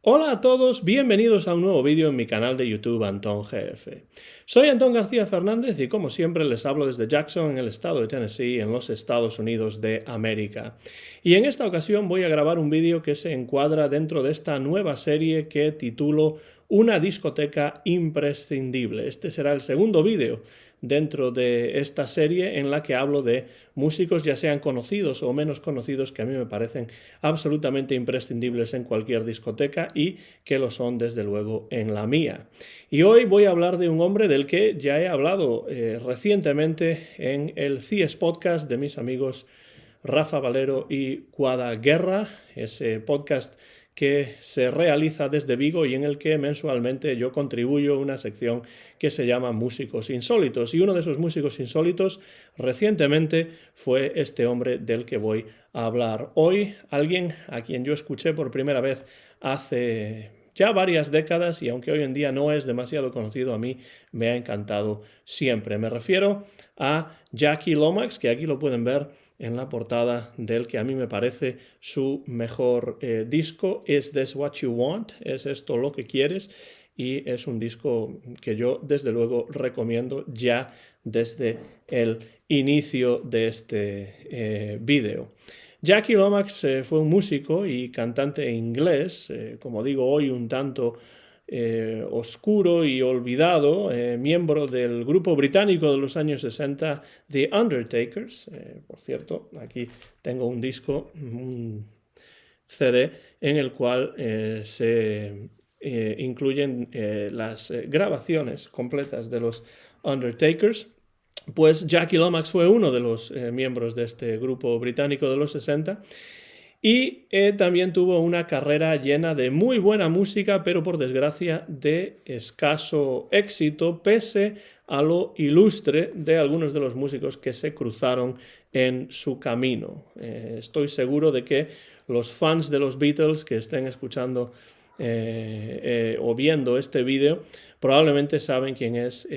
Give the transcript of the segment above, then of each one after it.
Hola a todos, bienvenidos a un nuevo vídeo en mi canal de YouTube Antón GF. Soy Antón García Fernández y como siempre les hablo desde Jackson en el estado de Tennessee en los Estados Unidos de América. Y en esta ocasión voy a grabar un vídeo que se encuadra dentro de esta nueva serie que titulo Una discoteca imprescindible. Este será el segundo vídeo dentro de esta serie en la que hablo de músicos ya sean conocidos o menos conocidos que a mí me parecen absolutamente imprescindibles en cualquier discoteca y que lo son desde luego en la mía. Y hoy voy a hablar de un hombre del que ya he hablado recientemente en el CIES Podcast de mis amigos Rafa Valero y Cuada Guerra, ese podcast que se realiza desde Vigo y en el que mensualmente yo contribuyo a una sección que se llama Músicos Insólitos. Y uno de esos músicos insólitos recientemente fue este hombre del que voy a hablar hoy, alguien a quien yo escuché por primera vez hace ya varias décadas y aunque hoy en día no es demasiado conocido, a mí me ha encantado siempre. Me refiero a Jackie Lomax, que aquí lo pueden ver en la portada del que a mí me parece su mejor disco, Is This What You Want? ¿Es esto lo que quieres? Y es un disco que yo desde luego recomiendo ya desde el inicio de este vídeo. Jackie Lomax fue un músico y cantante inglés, como digo hoy un tanto oscuro y olvidado, miembro del grupo británico de los años 60, The Undertakers. Por cierto, aquí tengo un disco, un CD, en el cual se incluyen las grabaciones completas de los Undertakers. Pues Jackie Lomax fue uno de los miembros de este grupo británico de los 60 y también tuvo una carrera llena de muy buena música, pero por desgracia de escaso éxito, pese a lo ilustre de algunos de los músicos que se cruzaron en su camino. Estoy seguro de que los fans de los Beatles que estén escuchando o viendo este vídeo probablemente saben quién es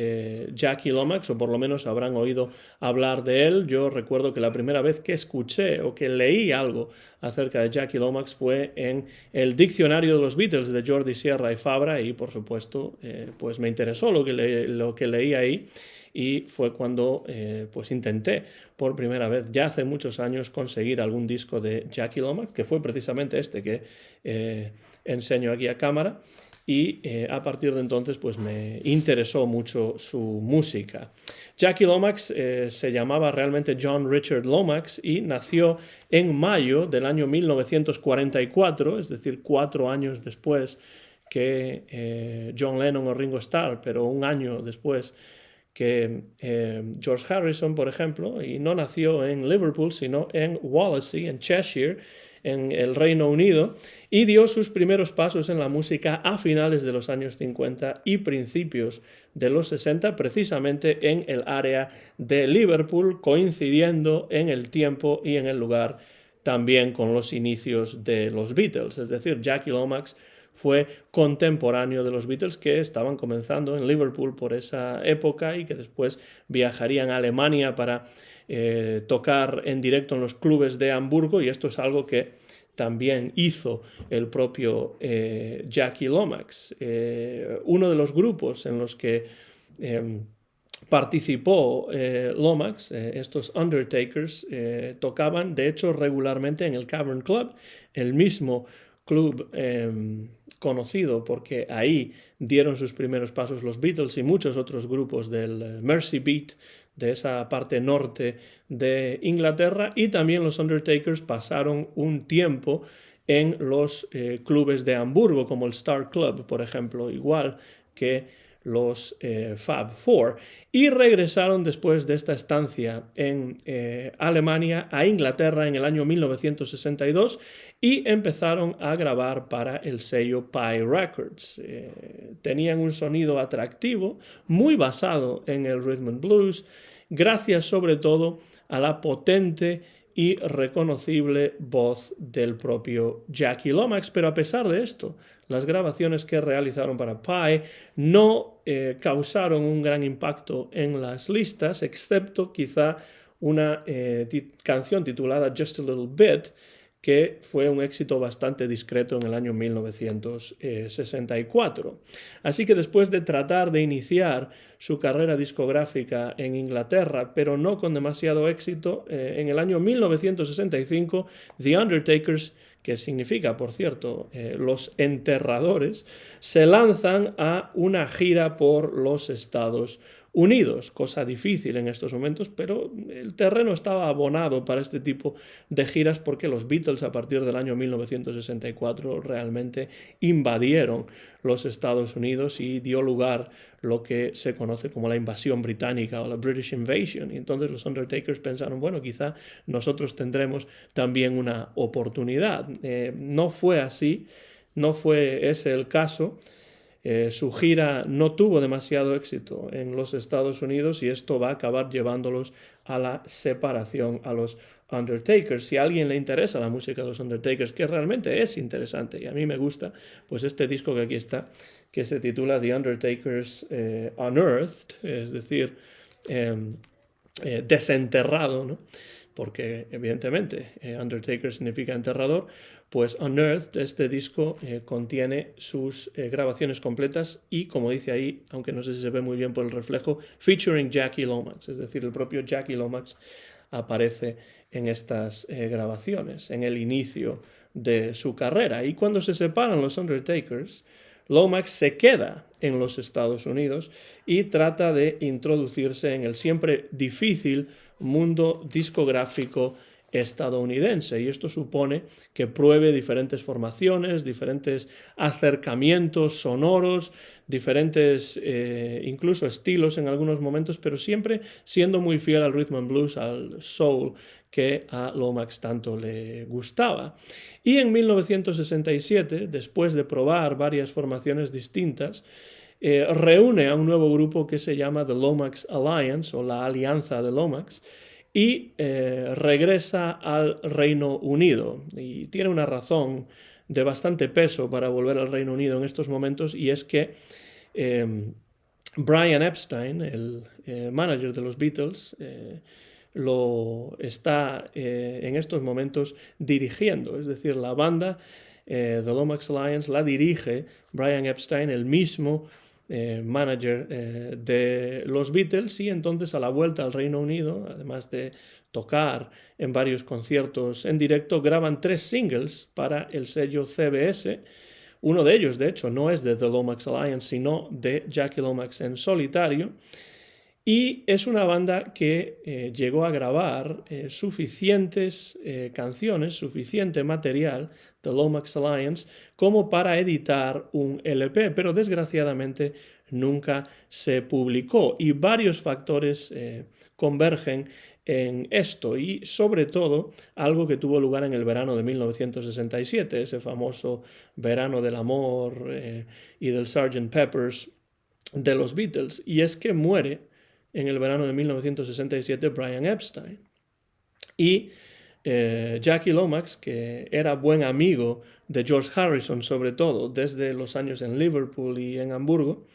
Jackie Lomax, o por lo menos habrán oído hablar de él. Yo recuerdo que la primera vez que escuché o que leí algo acerca de Jackie Lomax fue en el diccionario de los Beatles de Jordi Sierra y Fabra y por supuesto pues me interesó lo que leí ahí. Y fue cuando pues intenté por primera vez, ya hace muchos años, conseguir algún disco de Jackie Lomax, que fue precisamente este que enseño aquí a cámara, y a partir de entonces pues me interesó mucho su música. Jackie Lomax se llamaba realmente John Richard Lomax y nació en mayo del año 1944, es decir, 4 años después que John Lennon o Ringo Starr, pero un año después que George Harrison, por ejemplo, y no nació en Liverpool, sino en Wallasey, en Cheshire, en el Reino Unido, y dio sus primeros pasos en la música a finales de los años 50 y principios de los 60, precisamente en el área de Liverpool, coincidiendo en el tiempo y en el lugar también con los inicios de los Beatles. Es decir, Jackie Lomax fue contemporáneo de los Beatles que estaban comenzando en Liverpool por esa época y que después viajarían a Alemania para tocar en directo en los clubes de Hamburgo, y esto es algo que también hizo el propio Jackie Lomax. Uno de los grupos en los que participó Lomax, estos Undertakers, tocaban de hecho regularmente en el Cavern Club, el mismo club conocido porque ahí dieron sus primeros pasos los Beatles y muchos otros grupos del Mersey Beat, de esa parte norte de Inglaterra, y también los Undertakers pasaron un tiempo en los clubes de Hamburgo, como el Star Club, por ejemplo, igual que los Fab Four, y regresaron después de esta estancia en Alemania a Inglaterra en el año 1962 y empezaron a grabar para el sello Pye Records. Tenían un sonido atractivo, muy basado en el rhythm and blues, gracias sobre todo a la potente y reconocible voz del propio Jackie Lomax, pero a pesar de esto, las grabaciones que realizaron para Pye no causaron un gran impacto en las listas, excepto quizá una canción titulada Just a Little Bit, que fue un éxito bastante discreto en el año 1964. Así que después de tratar de iniciar su carrera discográfica en Inglaterra, pero no con demasiado éxito, en el año 1965 The Undertakers, que significa, por cierto, los enterradores, se lanzan a una gira por los Estados Unidos, cosa difícil en estos momentos, pero el terreno estaba abonado para este tipo de giras porque los Beatles a partir del año 1964 realmente invadieron los Estados Unidos y dio lugar lo que se conoce como la invasión británica o la British Invasion. Y entonces los Undertakers pensaron, bueno, quizá nosotros tendremos también una oportunidad. No fue así, no fue ese el caso. Su gira no tuvo demasiado éxito en los Estados Unidos y esto va a acabar llevándolos a la separación a los Undertakers. Si a alguien le interesa la música de los Undertakers, que realmente es interesante y a mí me gusta, pues este disco que aquí está, que se titula The Undertakers Unearthed, es decir, desenterrado, ¿no? Porque evidentemente Undertaker significa enterrador, pues Unearthed, este disco, contiene sus grabaciones completas y, como dice ahí, aunque no sé si se ve muy bien por el reflejo, featuring Jackie Lomax, es decir, el propio Jackie Lomax aparece en estas grabaciones, en el inicio de su carrera. Y cuando se separan los Undertakers, Lomax se queda en los Estados Unidos y trata de introducirse en el siempre difícil mundo discográfico estadounidense, y esto supone que pruebe diferentes formaciones, diferentes acercamientos sonoros, diferentes incluso estilos en algunos momentos, pero siempre siendo muy fiel al rhythm and blues, al soul, que a Lomax tanto le gustaba. Y en 1967, después de probar varias formaciones distintas, reúne a un nuevo grupo que se llama The Lomax Alliance, o la Alianza de Lomax, y regresa al Reino Unido. Y tiene una razón de bastante peso para volver al Reino Unido en estos momentos, y es que Brian Epstein, el manager de los Beatles, lo está en estos momentos dirigiendo, es decir, la banda The Lomax Alliance la dirige Brian Epstein, el mismo manager de los Beatles, y entonces a la vuelta al Reino Unido, además de tocar en varios conciertos en directo, graban 3 singles para el sello CBS. Uno de ellos, de hecho, no es de The Lomax Alliance, sino de Jackie Lomax en solitario. Y es una banda que llegó a grabar suficientes canciones, suficiente material, The Lomax Alliance, como para editar un LP, pero desgraciadamente nunca se publicó. Y varios factores convergen en esto, y sobre todo algo que tuvo lugar en el verano de 1967, ese famoso verano del amor y del Sgt. Pepper's de los Beatles, y es que muere en el verano de 1967 Brian Epstein. Y Jackie Lomax, que era buen amigo de George Harrison, sobre todo desde los años en Liverpool y en Hamburgo,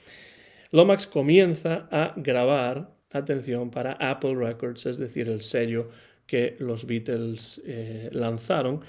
Lomax comienza a grabar, atención, para Apple Records, es decir, el sello que los Beatles lanzaron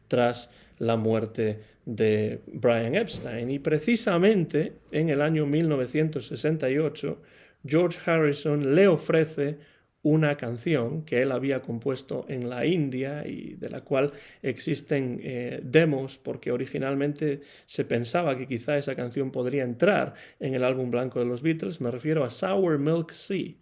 tras la muerte de Brian Epstein. Y precisamente en el año 1968, George Harrison le ofrece una canción que él había compuesto en la India y de la cual existen demos, porque originalmente se pensaba que quizá esa canción podría entrar en el álbum blanco de los Beatles. Me refiero a Sour Milk Sea,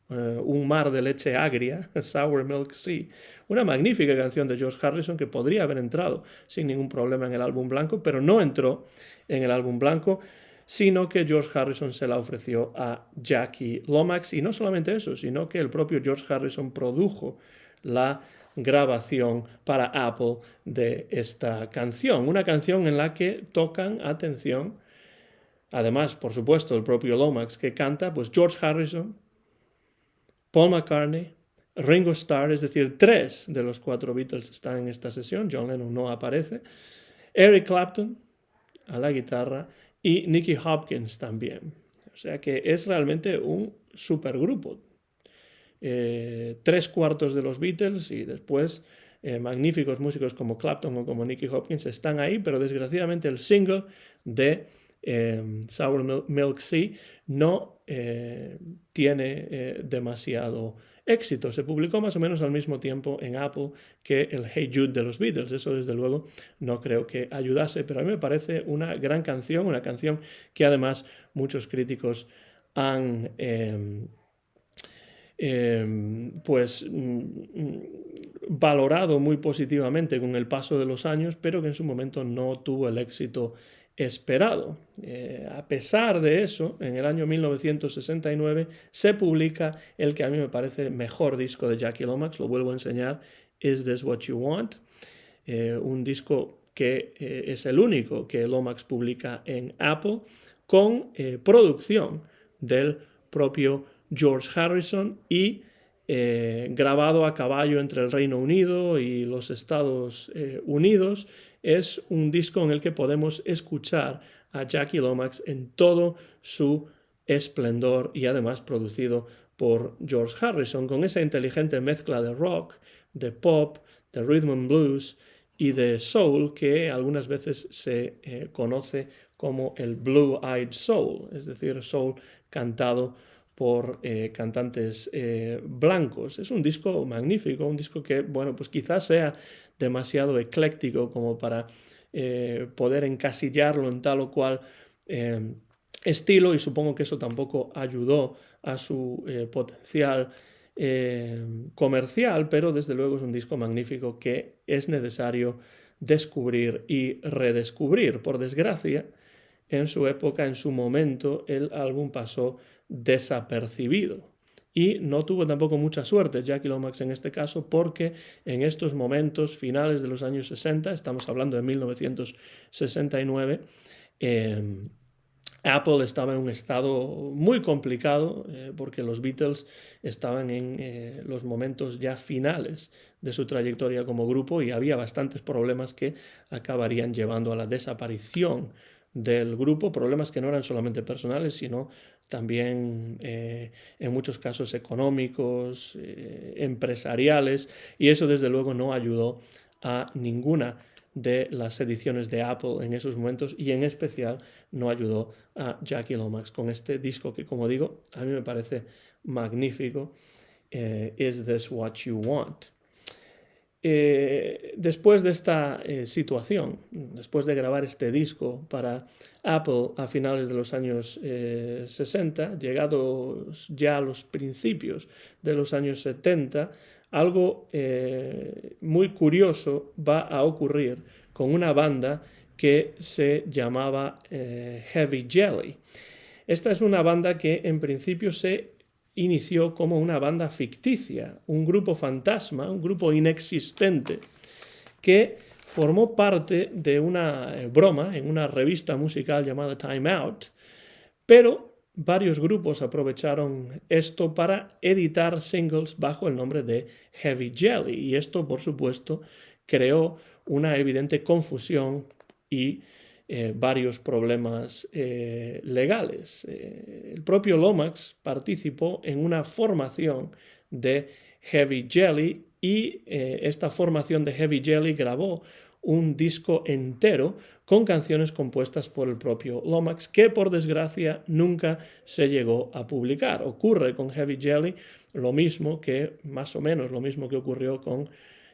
un mar de leche agria, Sour Milk Sea, una magnífica canción de George Harrison que podría haber entrado sin ningún problema en el álbum blanco, pero no entró en el álbum blanco, sino que George Harrison se la ofreció a Jackie Lomax. Y no solamente eso, sino que el propio George Harrison produjo la grabación para Apple de esta canción, una canción en la que tocan, atención, además, por supuesto, el propio Lomax que canta, pues George Harrison, Paul McCartney, Ringo Starr, es decir, 3 de los 4 Beatles están en esta sesión, John Lennon no aparece, Eric Clapton a la guitarra y Nicky Hopkins también. O sea que es realmente un supergrupo. 3/4 de los Beatles y después magníficos músicos como Clapton o como Nicky Hopkins están ahí, pero desgraciadamente el single de Sour Milk Sea no tiene demasiado éxito. Se publicó más o menos al mismo tiempo en Apple que el Hey Jude de los Beatles. Eso desde luego no creo que ayudase, pero a mí me parece una gran canción, una canción que además muchos críticos han valorado muy positivamente con el paso de los años, pero que en su momento no tuvo el éxito esperado. A pesar de eso, en el año 1969 se publica el que a mí me parece mejor disco de Jackie Lomax, lo vuelvo a enseñar, Is This What You Want? Un disco que es el único que Lomax publica en Apple, con producción del propio George Harrison y grabado a caballo entre el Reino Unido y los Estados Unidos. Es un disco en el que podemos escuchar a Jackie Lomax en todo su esplendor y además producido por George Harrison, con esa inteligente mezcla de rock, de pop, de rhythm and blues y de soul que algunas veces se conoce como el Blue-Eyed Soul, es decir, soul cantado por cantantes blancos. Es un disco magnífico, un disco que, bueno, pues quizás sea demasiado ecléctico como para poder encasillarlo en tal o cual estilo, y supongo que eso tampoco ayudó a su potencial comercial, pero desde luego es un disco magnífico que es necesario descubrir y redescubrir. Por desgracia, en su época, en su momento, el álbum pasó desapercibido. Y no tuvo tampoco mucha suerte Jackie Lomax en este caso, porque en estos momentos finales de los años 60, estamos hablando de 1969, Apple estaba en un estado muy complicado porque los Beatles estaban en los momentos ya finales de su trayectoria como grupo y había bastantes problemas que acabarían llevando a la desaparición del grupo, problemas que no eran solamente personales, sino también en muchos casos económicos, empresariales, y eso desde luego no ayudó a ninguna de las ediciones de Apple en esos momentos, y en especial no ayudó a Jackie Lomax con este disco que, como digo, a mí me parece magnífico, Is This What You Want? Después de esta situación, después de grabar este disco para Apple a finales de los años 60, llegados ya a los principios de los años 70, algo muy curioso va a ocurrir con una banda que se llamaba Heavy Jelly. Esta es una banda que en principio se inició como una banda ficticia, un grupo fantasma, un grupo inexistente, que formó parte de una broma en una revista musical llamada Time Out, pero varios grupos aprovecharon esto para editar singles bajo el nombre de Heavy Jelly, y esto, por supuesto, creó una evidente confusión y varios problemas legales. El propio Lomax participó en una formación de Heavy Jelly y esta formación de Heavy Jelly grabó un disco entero con canciones compuestas por el propio Lomax, que por desgracia nunca se llegó a publicar. Ocurre con Heavy Jelly lo mismo que, más o menos, lo mismo que ocurrió con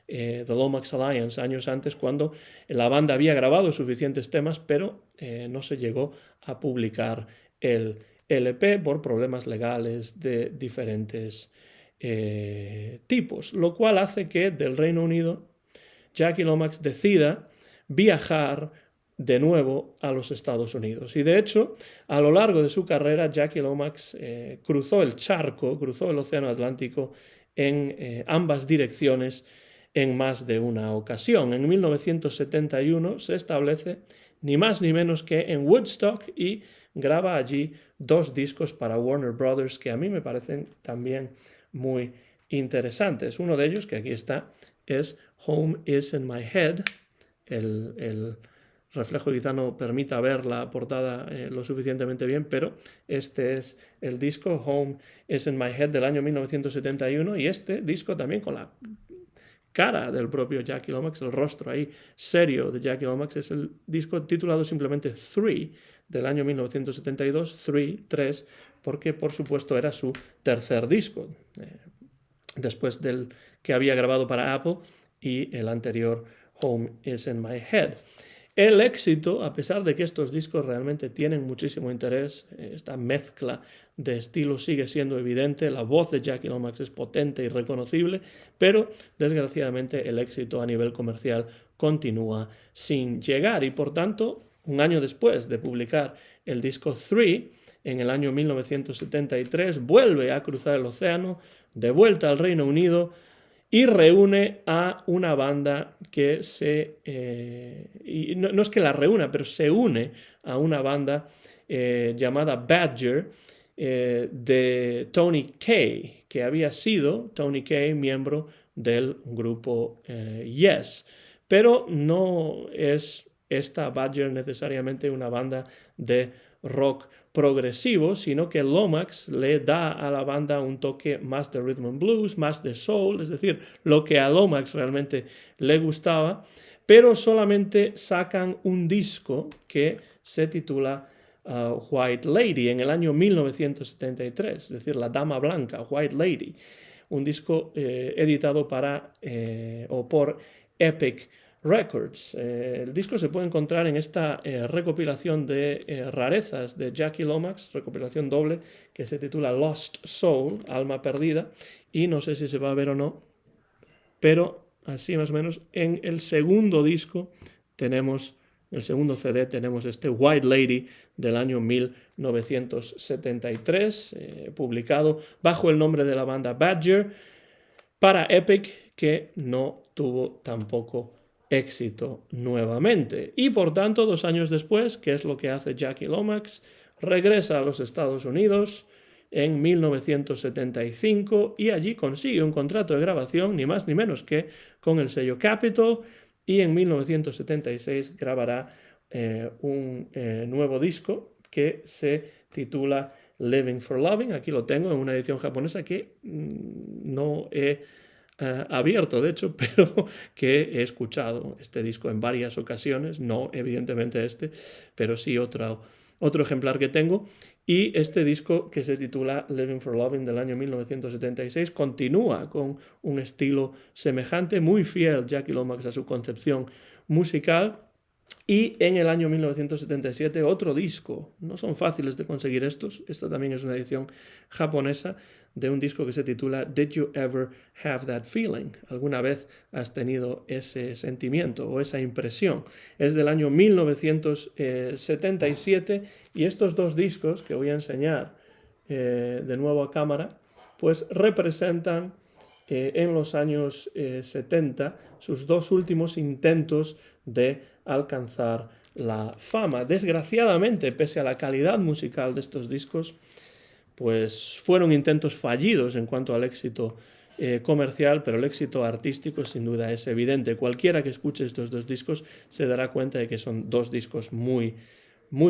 The Lomax Alliance años antes, cuando la banda había grabado suficientes temas, pero no se llegó a publicar el LP por problemas legales de diferentes tipos, lo cual hace que del Reino Unido Jackie Lomax decida viajar de nuevo a los Estados Unidos. Y de hecho, a lo largo de su carrera, Jackie Lomax cruzó el charco, cruzó el Océano Atlántico en ambas direcciones en más de una ocasión. En 1971 se establece ni más ni menos que en Woodstock y graba allí 2 discos para Warner Brothers que a mí me parecen también muy interesantes. Uno de ellos, que aquí está, es Home is in My Head. El reflejo quizá no permita ver la portada lo suficientemente bien, pero este es el disco Home is in My Head del año 1971, y este disco también con la cara del propio Jackie Lomax, el rostro ahí serio de Jackie Lomax, es el disco titulado simplemente Three, del año 1972, Tres, porque por supuesto era su tercer disco, después del que había grabado para Apple y el anterior Home is in My Head. El éxito, a pesar de que estos discos realmente tienen muchísimo interés, esta mezcla de estilos sigue siendo evidente, la voz de Jackie Lomax es potente y reconocible, pero desgraciadamente el éxito a nivel comercial continúa sin llegar y por tanto, un año después de publicar el disco Three, en el año 1973, vuelve a cruzar el océano, de vuelta al Reino Unido, y reúne a una banda que y no es que la reúna, pero se une a una banda llamada Badger de Tony Kaye, que había sido Tony Kaye miembro del grupo Yes. Pero no es esta Badger necesariamente una banda de rock progresivo, sino que Lomax le da a la banda un toque más de rhythm and blues, más de soul, es decir, lo que a Lomax realmente le gustaba, pero solamente sacan un disco que se titula White Lady en el año 1973, es decir, La Dama Blanca, White Lady, un disco editado por Epic Records. El disco se puede encontrar en esta recopilación de rarezas de Jackie Lomax, recopilación doble que se titula Lost Soul, Alma Perdida, y no sé si se va a ver o no, pero así más o menos en el segundo disco tenemos, el segundo CD tenemos este White Lady del año 1973, publicado bajo el nombre de la banda Badger para Epic, que no tuvo tampoco éxito nuevamente. Y por tanto, 2 años después, ¿qué es lo que hace Jackie Lomax? Regresa a los Estados Unidos en 1975 y allí consigue un contrato de grabación, ni más ni menos que con el sello Capitol, y en 1976 grabará un nuevo disco que se titula Living for Loving. Aquí lo tengo en una edición japonesa que no he abierto, de hecho, pero que he escuchado este disco en varias ocasiones, no evidentemente este, pero sí otro ejemplar que tengo. Y este disco, que se titula Living for Loving del año 1976, continúa con un estilo semejante, muy fiel Jackie Lomax a su concepción musical. Y en el año 1977 otro disco, no son fáciles de conseguir estos, esta también es una edición japonesa de un disco que se titula Did You Ever Have That Feeling? ¿Alguna vez has tenido ese sentimiento o esa impresión? Es del año 1977 y estos dos discos que voy a enseñar de nuevo a cámara, pues representan en los años 70 sus dos últimos intentos de alcanzar la fama. Desgraciadamente, pese a la calidad musical de estos discos, pues fueron intentos fallidos en cuanto al éxito comercial, pero el éxito artístico sin duda es evidente. Cualquiera que escuche estos dos discos se dará cuenta de que son dos discos muy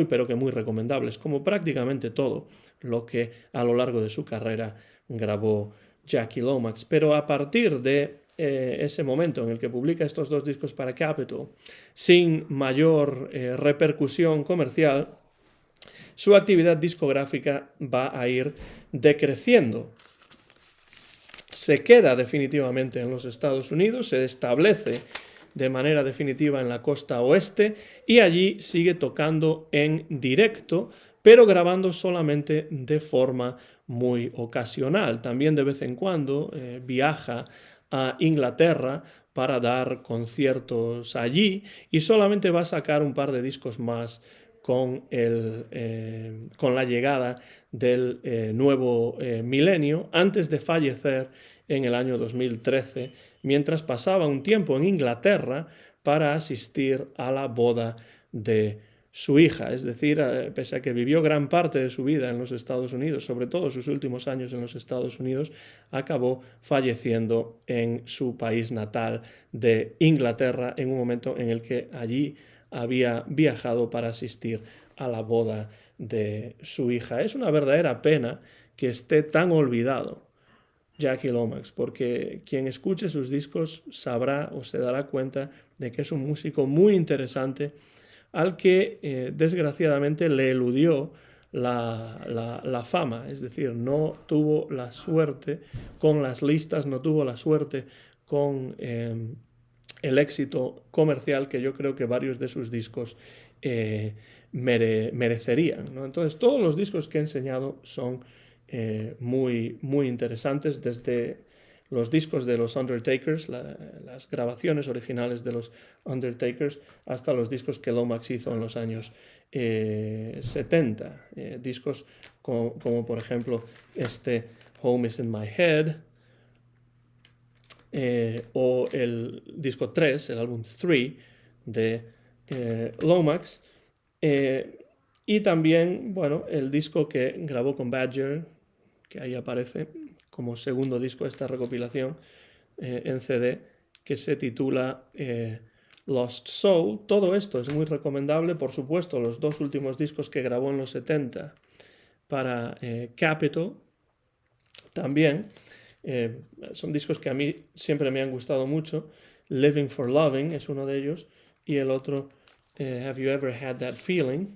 pero que muy recomendables, como prácticamente todo lo que a lo largo de su carrera grabó Jackie Lomax. Pero a partir de ese momento en el que publica estos dos discos para Capitol, sin mayor repercusión comercial, su actividad discográfica va a ir decreciendo. Se queda definitivamente en los Estados Unidos, se establece de manera definitiva en la costa oeste y allí sigue tocando en directo, pero grabando solamente de forma muy ocasional. También de vez en cuando viaja a Inglaterra para dar conciertos allí y solamente va a sacar un par de discos más con la llegada del nuevo milenio, antes de fallecer en el año 2013, mientras pasaba un tiempo en Inglaterra para asistir a la boda de su hija. Es decir, pese a que vivió gran parte de su vida en los Estados Unidos, sobre todo sus últimos años en los Estados Unidos, acabó falleciendo en su país natal de Inglaterra en un momento en el que allí había viajado para asistir a la boda de su hija. Es una verdadera pena que esté tan olvidado Jackie Lomax, porque quien escuche sus discos sabrá o se dará cuenta de que es un músico muy interesante al que desgraciadamente le eludió la fama, es decir, no tuvo la suerte con las listas, no tuvo la suerte con el éxito comercial que yo creo que varios de sus discos merecerían, ¿no? Entonces, todos los discos que he enseñado son muy, muy interesantes, desde los discos de los Undertakers, las grabaciones originales de los Undertakers, hasta los discos que Lomax hizo en los años 70. Discos como por ejemplo este Home is in My Head, o el disco 3, el álbum 3 de Lomax, y también, bueno, el disco que grabó con Badger, que ahí aparece como segundo disco de esta recopilación en CD, que se titula Lost Soul. Todo esto es muy recomendable, por supuesto, los dos últimos discos que grabó en los 70 para Capitol también. Son discos que a mí siempre me han gustado mucho. Living for Loving es uno de ellos, y el otro, Have You Ever Had That Feeling?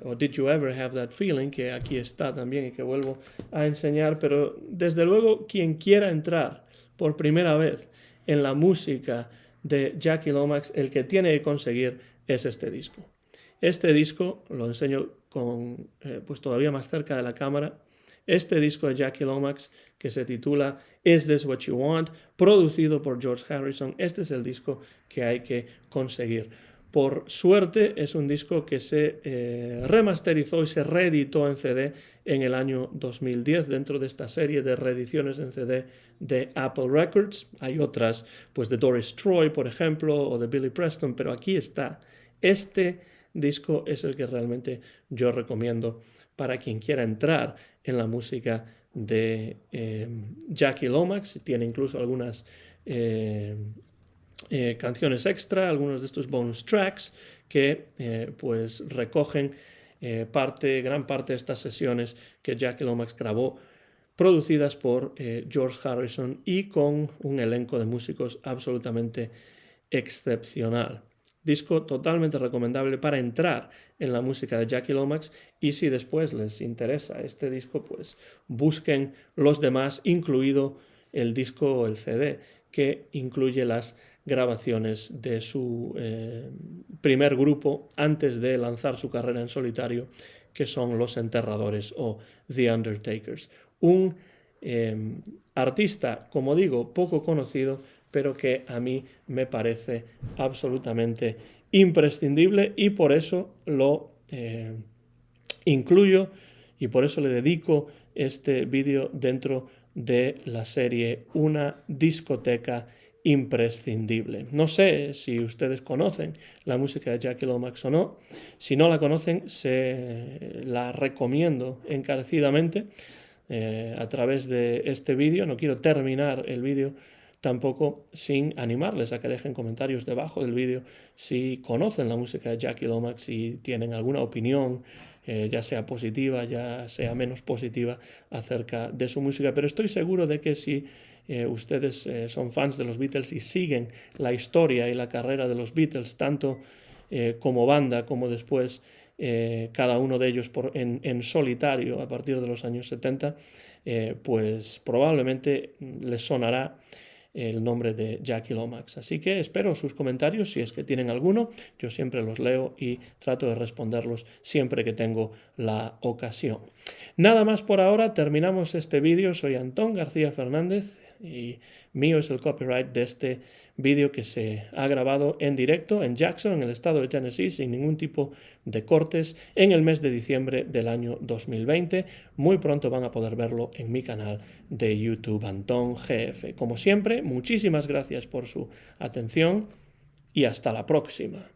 O Did You Ever Have That Feeling, que aquí está también y que vuelvo a enseñar. Pero desde luego, quien quiera entrar por primera vez en la música de Jackie Lomax, el que tiene que conseguir es este disco. Este disco lo enseño con, pues todavía más cerca de la cámara. Este disco de Jackie Lomax, que se titula Is This What You Want?, producido por George Harrison. Este es el disco que hay que conseguir. Por suerte, es un disco que se remasterizó y se reeditó en CD en el año 2010 dentro de esta serie de reediciones en CD de Apple Records. Hay otras, pues de Doris Troy, por ejemplo, o de Billy Preston, pero aquí está. Este disco es el que realmente yo recomiendo para quien quiera entrar en la música de Jackie Lomax. Tiene incluso algunas canciones extra, algunos de estos bonus tracks que pues recogen gran parte de estas sesiones que Jackie Lomax grabó, producidas por George Harrison y con un elenco de músicos absolutamente excepcional. Disco totalmente recomendable para entrar en la música de Jackie Lomax, y si después les interesa este disco, pues busquen los demás, incluido el disco o el CD que incluye las grabaciones de su primer grupo antes de lanzar su carrera en solitario, que son Los Enterradores o The Undertakers. Un artista, como digo, poco conocido, pero que a mí me parece absolutamente imprescindible, y por eso lo incluyo y por eso le dedico este vídeo dentro de la serie Una discoteca imprescindible. No sé si ustedes conocen la música de Jackie Lomax o no. Si no la conocen, se la recomiendo encarecidamente a través de este vídeo. No quiero terminar el vídeo tampoco sin animarles a que dejen comentarios debajo del vídeo si conocen la música de Jackie Lomax y tienen alguna opinión, ya sea positiva, ya sea menos positiva, acerca de su música. Pero estoy seguro de que si ustedes son fans de los Beatles y siguen la historia y la carrera de los Beatles, tanto como banda como después cada uno de ellos en solitario a partir de los años 70, pues probablemente les sonará el nombre de Jackie Lomax. Así que espero sus comentarios, si es que tienen alguno. Yo siempre los leo y trato de responderlos siempre que tengo la ocasión. Nada más por ahora, terminamos este vídeo. Soy Antón García Fernández y mío es el copyright de este vídeo que se ha grabado en directo en Jackson, en el estado de Tennessee, sin ningún tipo de cortes, en el mes de diciembre del año 2020. Muy pronto van a poder verlo en mi canal de YouTube, Antón GF. Como siempre, muchísimas gracias por su atención y hasta la próxima.